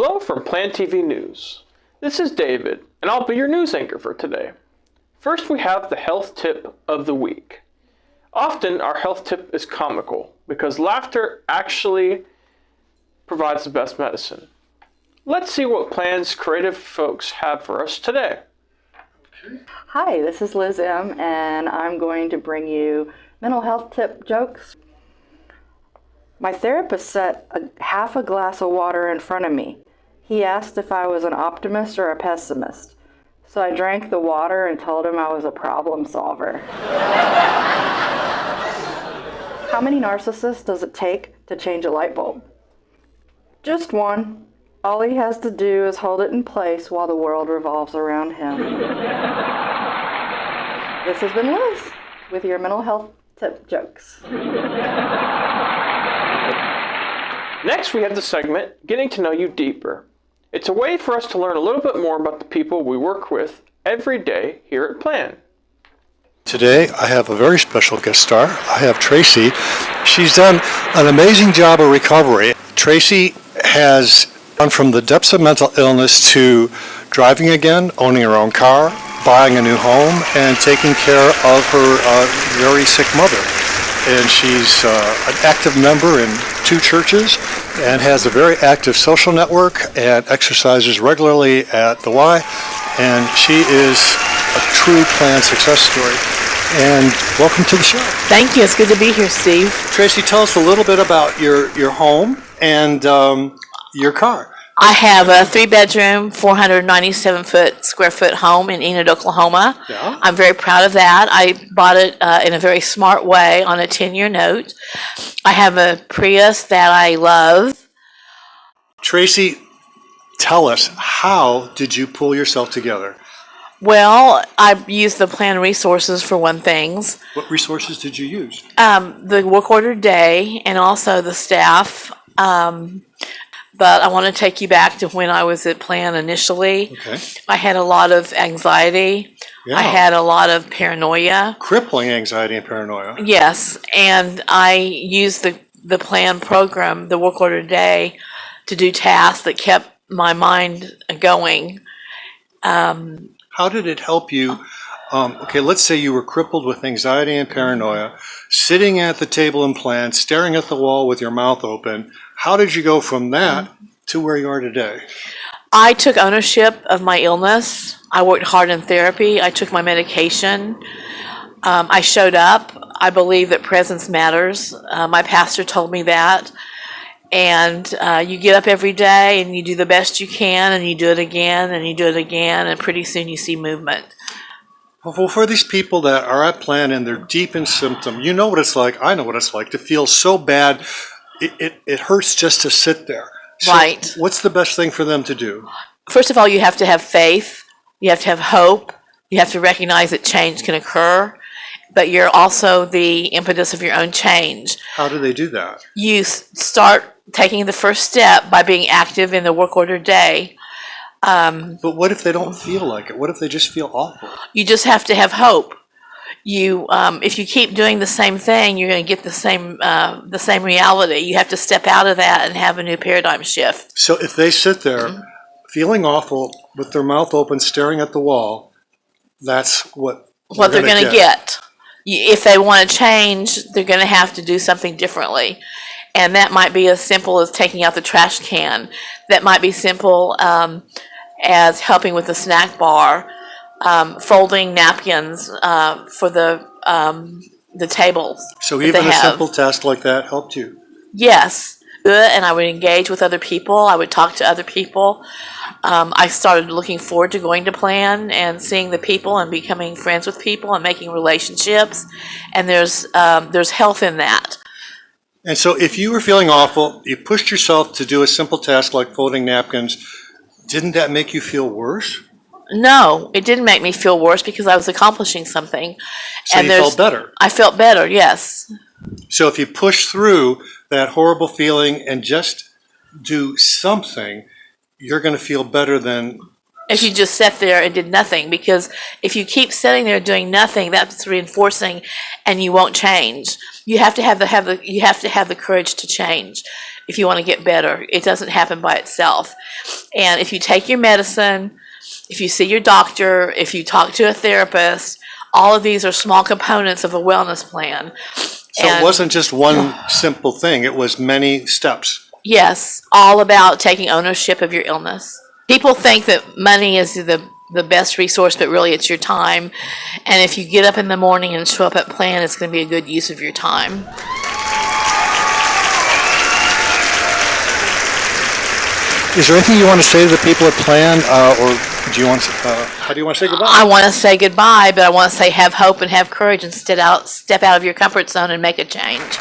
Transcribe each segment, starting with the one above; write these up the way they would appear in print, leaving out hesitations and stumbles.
Hello from Plan TV News. This is David, and I'll be your news anchor for today. First, we have the health tip of the week. Often, our health tip is comical because laughter actually provides the best medicine. Let's see what Plan's creative folks have for us today. Hi, this is Liz M, and I'm going to bring you mental health tip jokes. My therapist set half a glass of water in front of me. He asked if I was an optimist or a pessimist. So I drank the water and told him I was a problem solver. How many narcissists does it take to change a light bulb? Just one. All he has to do is hold it in place while the world revolves around him. This has been Liz with your mental health tip jokes. Next, we have the segment, Getting to Know You Deeper. It's a way for us to learn a little bit more about the people we work with every day here at Plan. Today, I have a very special guest star. I have Tracy. She's done an amazing job of recovery. Tracy has gone from the depths of mental illness to driving again, owning her own car, buying a new home, and taking care of her very sick mother. And she's an active member in 2 churches and has a very active social network and exercises regularly at the Y. And she is a true Plan success story. And welcome to the show. Thank you. It's good to be here, Steve. Tracy, tell us a little bit about your home and your car. I have a 3-bedroom, 497 square foot home in Enid, Oklahoma. Yeah. I'm very proud of that. I bought it in a very smart way on a 10-year note. I have a Prius that I love. Tracy, tell us, how did you pull yourself together? Well, I used the Plan resources for one thing. What resources did you use? The work order day and also the staff. But I want to take you back to when I was at Plan initially. Okay. I had a lot of anxiety. Yeah. I had a lot of paranoia. Crippling anxiety and paranoia. Yes, and I used the Plan program, the work order day, to do tasks that kept my mind going. How did it help you? Okay, let's say you were crippled with anxiety and paranoia, sitting at the table in Plan, staring at the wall with your mouth open. How did you go from that to where you are today? I took ownership of my illness. I worked hard in therapy. I took my medication. I showed up. I believe that presence matters. My pastor told me that. And you get up every day and you do the best you can, and you do it again and you do it again, and pretty soon you see movement. Well, for these people that are at Plan and they're deep in symptom, you know what it's like, I know what it's like, to feel so bad, it hurts just to sit there. So Right. What's the best thing for them to do? First of all, you have to have faith. You have to have hope. You have to recognize that change can occur, but you're also the impetus of your own change. How do they do that? You start taking the first step by being active in the work order day. But what if they don't feel like it? What if they just feel awful? You just have to have hope. You, if you keep doing the same thing, you're going to get the same reality. You have to step out of that and have a new paradigm shift. So if they sit there feeling awful with their mouth open, staring at the wall, that's what They're going to get. If they want to change, they're going to have to do something differently. And that might be as simple as taking out the trash can. That might be simple as helping with the snack bar, folding napkins for the tables. So even a simple task like that helped you? Yes. And I would engage with other people. I would talk to other people. I started looking forward to going to Plan and seeing the people and becoming friends with people and making relationships. And there's health in that. And so if you were feeling awful, you pushed yourself to do a simple task like folding napkins, didn't that make you feel worse? No, it didn't make me feel worse because I was accomplishing something. So you felt better? I felt better, yes. So if you push through that horrible feeling and just do something, you're going to feel better than if you just sat there and did nothing, because if you keep sitting there doing nothing, that's reinforcing and you won't change. You have to have the courage to change if you want to get better. It doesn't happen by itself. And if you take your medicine, if you see your doctor, if you talk to a therapist, all of these are small components of a wellness plan. So it wasn't just one simple thing, it was many steps. Yes, all about taking ownership of your illness. People think that money is the best resource, but really it's your time. And if you get up in the morning and show up at plan, it's going to be a good use of your time. Is there anything you want to say to the people at Plan, or do you want? How do you want to say goodbye? I want to say goodbye, but I want to say have hope and have courage and step out of your comfort zone and make a change.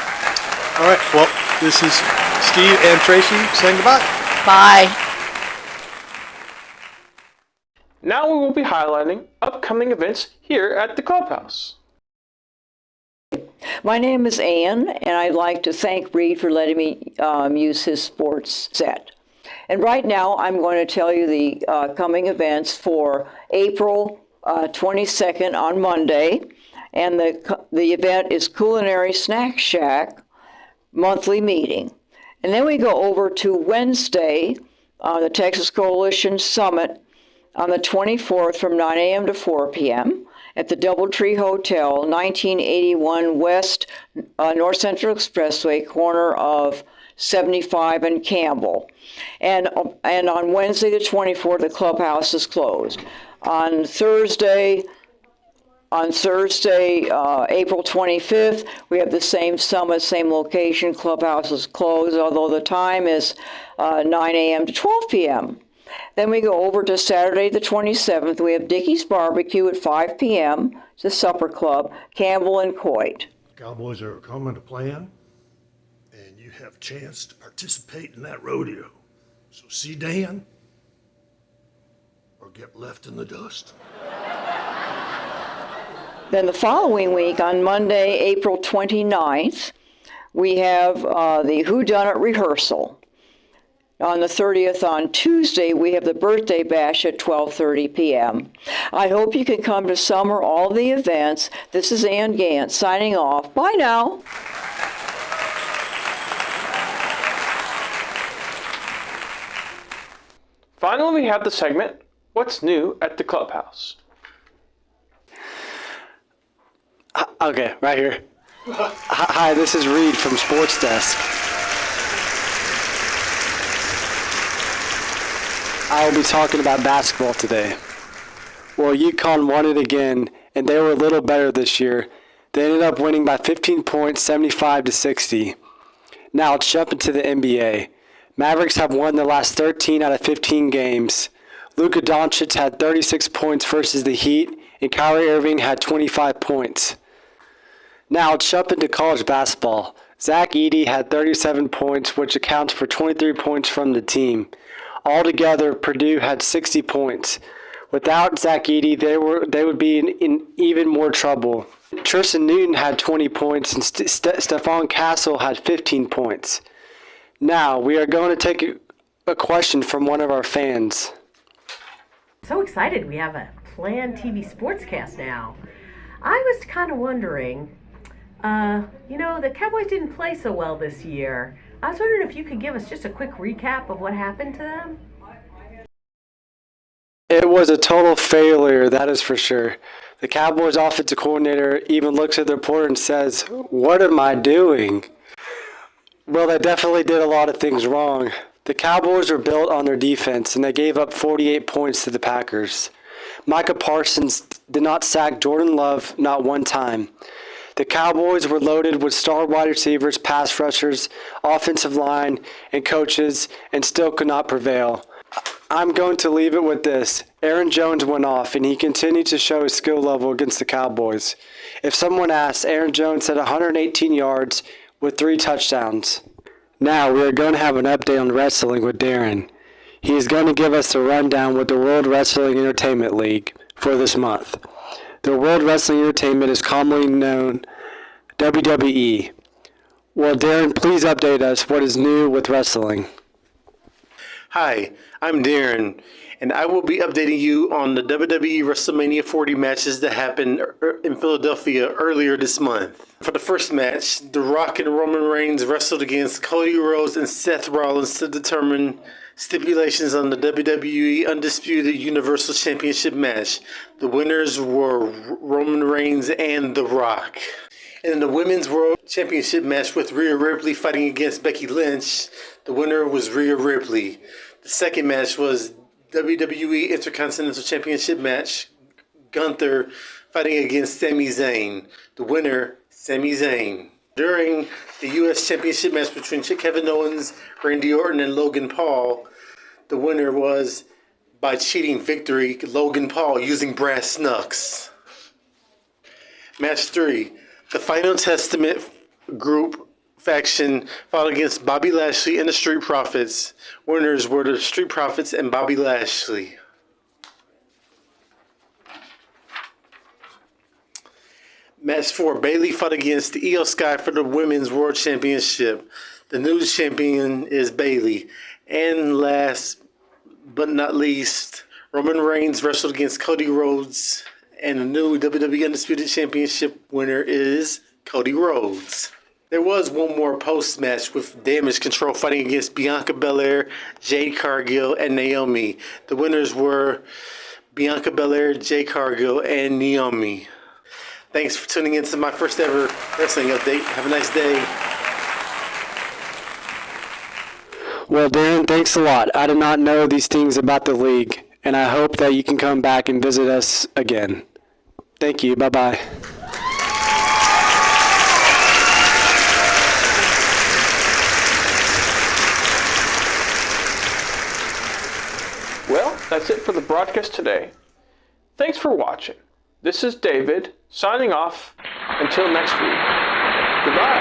All right. Well, this is Steve and Tracy saying goodbye. Bye. Now we will be highlighting upcoming events here at the clubhouse. My name is Ann, and I'd like to thank Reed for letting me use his sports set. And right now, I'm going to tell you the coming events for April 22nd on Monday. And the event is Culinary Snack Shack monthly meeting. And then we go over to Wednesday, the Texas Coalition Summit on the 24th from 9 a.m. to 4 p.m. at the Doubletree Hotel, 1981 West North Central Expressway, corner of 75 and Campbell. And on Wednesday the 24th, the clubhouse is closed. On Thursday, April 25th, we have the same summit, same location. Clubhouse is closed, although the time is 9 a.m. to 12 p.m. Then we go over to Saturday the 27th. We have Dickey's Barbecue at 5 p.m. It's the supper club, Campbell and Coit. Cowboys are coming to Plan, and you have a chance to participate in that rodeo. So see Dan, or get left in the dust. Then the following week, on Monday, April 29th, we have the Whodunit rehearsal. On the 30th, on Tuesday, we have the birthday bash at 12:30 p.m. I hope you can come to some or all the events. This is Ann Gant signing off. Bye now. Finally, we have the segment, What's New at the Clubhouse? Okay, right here. Hi, this is Reed from Sports Desk. I will be talking about basketball today. Well, UConn won it again, and they were a little better this year. They ended up winning by 15 points, 75-60. Now let's jump into the NBA. Mavericks have won the last 13 out of 15 games. Luka Doncic had 36 points versus the Heat, and Kyrie Irving had 25 points. Now let's jump into college basketball. Zach Edey had 37 points, which accounts for 23 points from the team. Altogether, Purdue had 60 points. Without Zach Edey, they would be in even more trouble. Tristan Newton had 20 points, and Stephon Castle had 15 points. Now, we are going to take a question from one of our fans. So excited we have a Plan TV Sportscast now. I was kind of wondering, the Cowboys didn't play so well this year. I was wondering if you could give us just a quick recap of what happened to them. It was a total failure, that is for sure. The Cowboys offensive coordinator even looks at the reporter and says, "What am I doing?" Well, they definitely did a lot of things wrong. The Cowboys were built on their defense, and they gave up 48 points to the Packers. Micah Parsons did not sack Jordan Love not one time. The Cowboys were loaded with star wide receivers, pass rushers, offensive line, and coaches, and still could not prevail. I'm going to leave it with this. Aaron Jones went off, and he continued to show his skill level against the Cowboys. If someone asks, Aaron Jones had 118 yards with 3 touchdowns. Now we are going to have an update on wrestling with Darren. He is going to give us a rundown with the World Wrestling Entertainment League for this month. The World Wrestling Entertainment is commonly known WWE. Well, Darren, please update us what is new with wrestling. Hi, I'm Darren, and I will be updating you on the WWE WrestleMania 40 matches that happened in Philadelphia earlier this month. For the first match, The Rock and Roman Reigns wrestled against Cody Rhodes and Seth Rollins to determine stipulations on the WWE Undisputed Universal Championship match. The winners were Roman Reigns and The Rock. In the Women's World Championship match with Rhea Ripley fighting against Becky Lynch, the winner was Rhea Ripley. The second match was WWE Intercontinental Championship match, Gunther fighting against Sami Zayn. The winner, Sami Zayn. During the U.S. Championship match between Kevin Owens, Randy Orton, and Logan Paul, the winner was, by cheating victory, Logan Paul using brass knucks. Match 3. The Final Testament group faction fought against Bobby Lashley and the Street Profits. Winners were the Street Profits and Bobby Lashley. Match 4. Bayley fought against Io Sky for the Women's World Championship. The new champion is Bayley. And last but not least, Roman Reigns wrestled against Cody Rhodes. And the new WWE Undisputed Championship winner is Cody Rhodes. There was one more post-match with Damage Control fighting against Bianca Belair, Jade Cargill, and Naomi. The winners were Bianca Belair, Jade Cargill, and Naomi. Thanks for tuning in to my first ever wrestling update. Have a nice day. Well, Darren, thanks a lot. I did not know these things about the league, and I hope that you can come back and visit us again. Thank you. Bye-bye. Well, that's it for the broadcast today. Thanks for watching. This is David, signing off. Until next week. Goodbye.